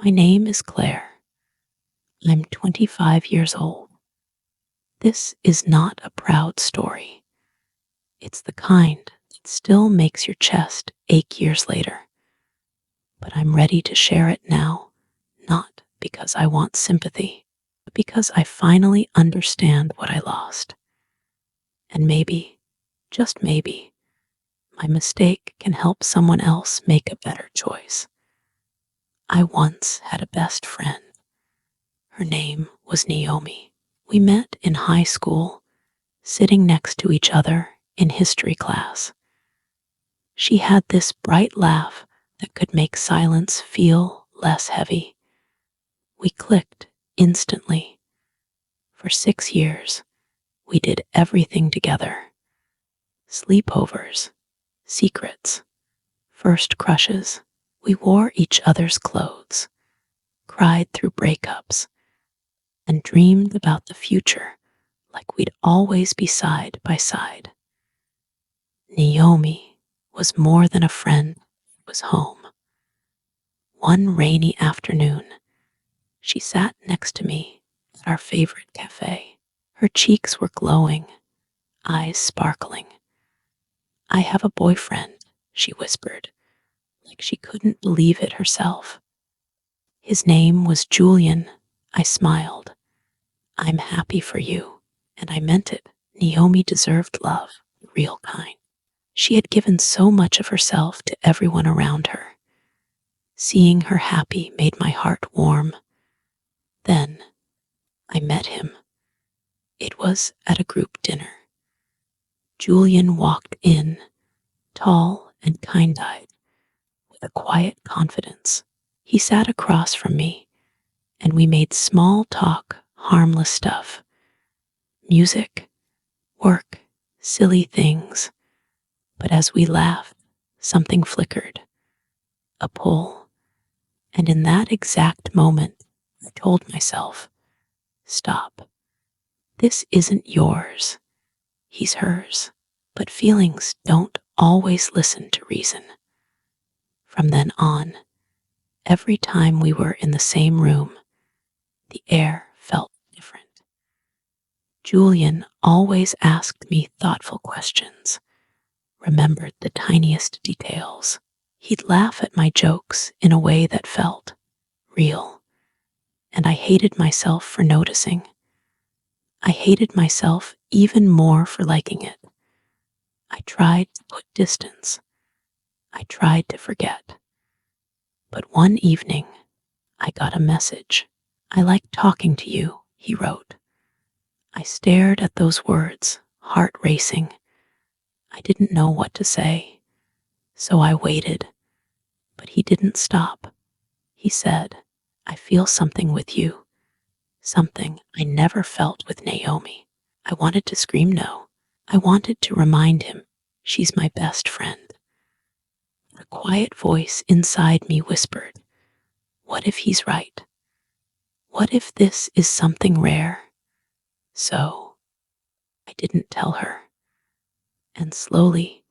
My name is Claire. I'm 25 years old. This is not a proud story. It's the kind that still makes your chest ache years later. But I'm ready to share it now, not because I want sympathy, but because I finally understand what I lost. And maybe, just maybe, my mistake can help someone else make a better choice. I once had a best friend. Her name was Naomi. We met in high school, sitting next to each other in history class. She had this bright laugh that could make silence feel less heavy. We clicked instantly. For 6 years, we did everything together. Sleepovers, secrets, first crushes. We wore each other's clothes, cried through breakups, and dreamed about the future like we'd always be side by side. Naomi was more than a friend, it was home. One rainy afternoon, she sat next to me at our favorite cafe. Her cheeks were glowing, eyes sparkling. "I have a boyfriend," she whispered, like she couldn't believe it herself. "His name was Julian," I smiled. "I'm happy for you." And I meant it. Naomi deserved love, the real kind. She had given so much of herself to everyone around her. Seeing her happy made my heart warm. Then I met him. It was at a group dinner. Julian walked in, tall and kind-eyed, with a quiet confidence. He sat across from me, and we made small talk, harmless stuff. Music, work, silly things. But as we laughed, something flickered, a pull. And in that exact moment, I told myself, stop. This isn't yours. He's hers. But feelings don't always listen to reason. From then on, every time we were in the same room, the air felt different. Julian always asked me thoughtful questions, remembered the tiniest details. He'd laugh at my jokes in a way that felt real, and I hated myself for noticing. I hated myself even more for liking it. I tried to put distance. I tried to forget. But one evening, I got a message. "I like talking to you," he wrote. I stared at those words, heart racing. I didn't know what to say, so I waited. But he didn't stop. He said, "I feel something with you, something I never felt with Naomi." I wanted to scream no. I wanted to remind him, she's my best friend. A quiet voice inside me whispered, what if he's right? What if this is something rare? So I didn't tell her. And slowly,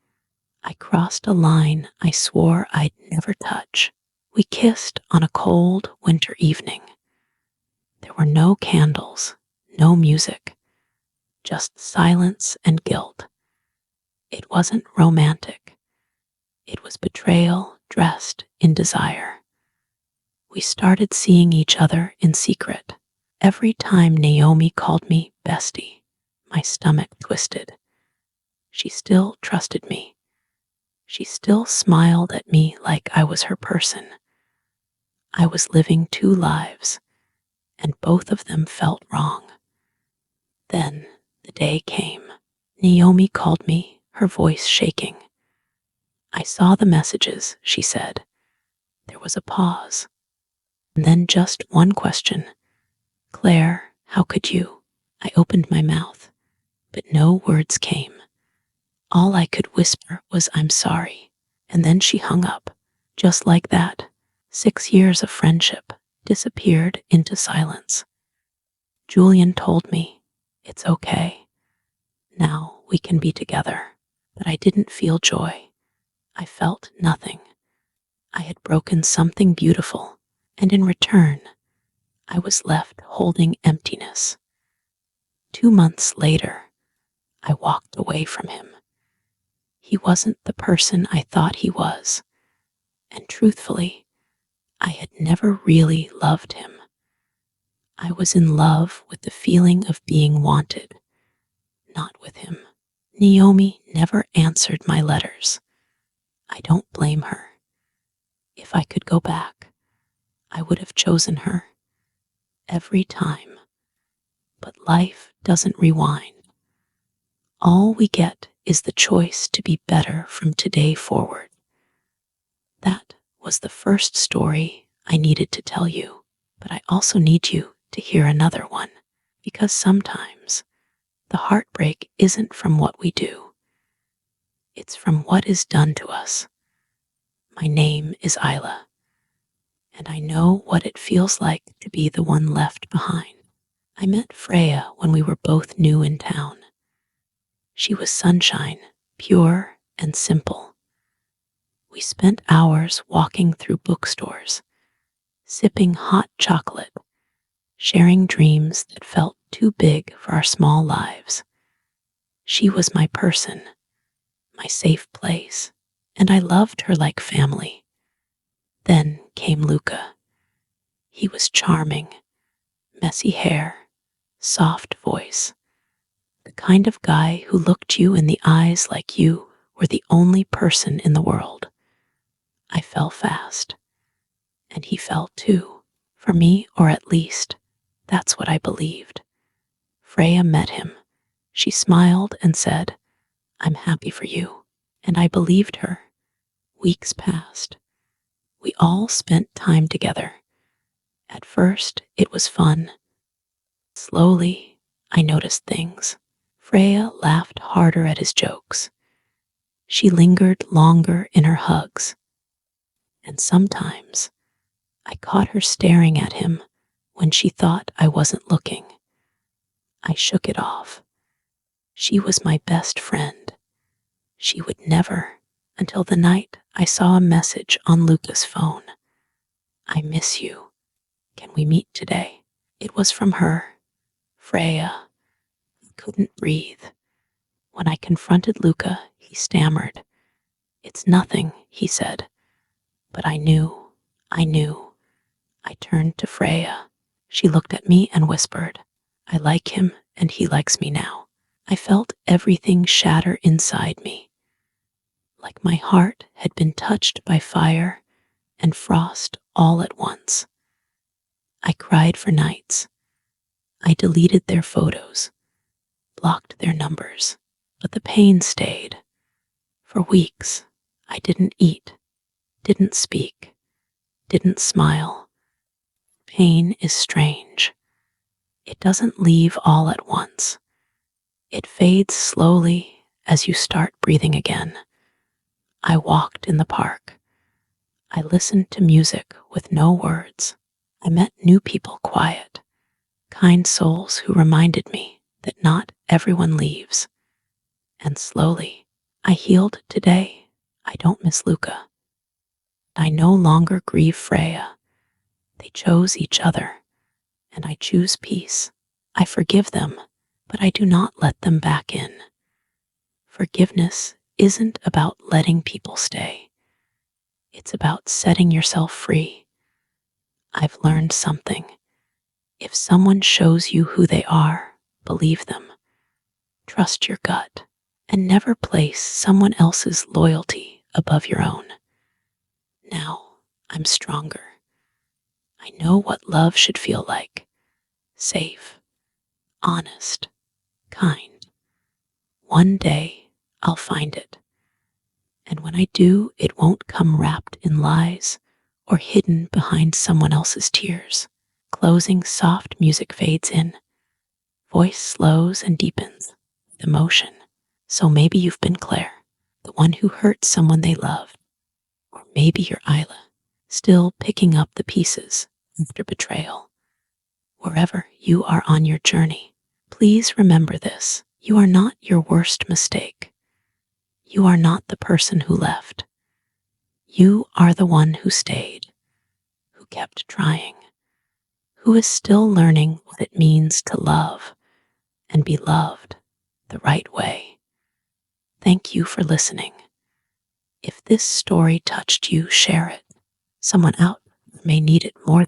I crossed a line I swore I'd never touch. We kissed on a cold winter evening. There were no candles, no music, just silence and guilt. It wasn't romantic. It was betrayal dressed in desire. We started seeing each other in secret. Every time Naomi called me bestie, my stomach twisted. She still trusted me. She still smiled at me like I was her person. I was living two lives, and both of them felt wrong. Then the day came. Naomi called me, her voice shaking. "I saw the messages," she said. There was a pause, and then just one question. "Claire, how could you?" I opened my mouth, but no words came. All I could whisper was, "I'm sorry." And then she hung up, just like that. 6 years of friendship disappeared into silence. Julian told me, "It's okay. Now we can be together." But I didn't feel joy. I felt nothing. I had broken something beautiful, and in return, I was left holding emptiness. 2 months later, I walked away from him. He wasn't the person I thought he was, and truthfully, I had never really loved him. I was in love with the feeling of being wanted, not with him. Naomi never answered my letters. I don't blame her. If I could go back, I would have chosen her every time. But life doesn't rewind. All we get is the choice to be better from today forward. That was the first story I needed to tell you, but I also need you to hear another one, because sometimes the heartbreak isn't from what we do. It's from what is done to us. My name is Isla, and I know what it feels like to be the one left behind. I met Freya when we were both new in town. She was sunshine, pure and simple. We spent hours walking through bookstores, sipping hot chocolate, sharing dreams that felt too big for our small lives. She was my person, my safe place, and I loved her like family. Then came Luca. He was charming, messy hair, soft voice, the kind of guy who looked you in the eyes like you were the only person in the world. I fell fast, and he fell too, for me, or at least, that's what I believed. Freya met him. She smiled and said, "I'm happy for you," and I believed her. Weeks passed. We all spent time together. At first, it was fun. Slowly, I noticed things. Freya laughed harder at his jokes. She lingered longer in her hugs. And sometimes, I caught her staring at him when she thought I wasn't looking. I shook it off. She was my best friend. She would never, until the night I saw a message on Luca's phone. "I miss you. Can we meet today?" It was from her, Freya. I couldn't breathe. When I confronted Luca, he stammered. "It's nothing," he said. But I knew. I turned to Freya. She looked at me and whispered, "I like him and he likes me now." I felt everything shatter inside me, like my heart had been touched by fire and frost all at once. I cried for nights. I deleted their photos, blocked their numbers, but the pain stayed. For weeks, I didn't eat, didn't speak, didn't smile. Pain is strange. It doesn't leave all at once. It fades slowly as you start breathing again. I walked in the park. I listened to music with no words. I met new people quiet, kind souls who reminded me that not everyone leaves. And slowly, I healed today. I don't miss Luca. I no longer grieve Freya. They chose each other, and I choose peace. I forgive them, but I do not let them back in. Forgiveness isn't about letting people stay. It's about setting yourself free. I've learned something. If someone shows you who they are, believe them. Trust your gut, and never place someone else's loyalty above your own. Now I'm stronger. I know what love should feel like. Safe, honest, kind. One day I'll find it. And when I do, it won't come wrapped in lies or hidden behind someone else's tears. Closing soft music fades in. Voice slows and deepens with emotion. So maybe you've been Claire, the one who hurt someone they loved. Or maybe you're Isla, still picking up the pieces after betrayal. Wherever you are on your journey, please remember this. You are not your worst mistake. You are not the person who left. You are the one who stayed, who who kept trying, who is still learning what it means to love and be loved the right way. Thank you for listening. If this story touched you, share it. Someone out there may need it more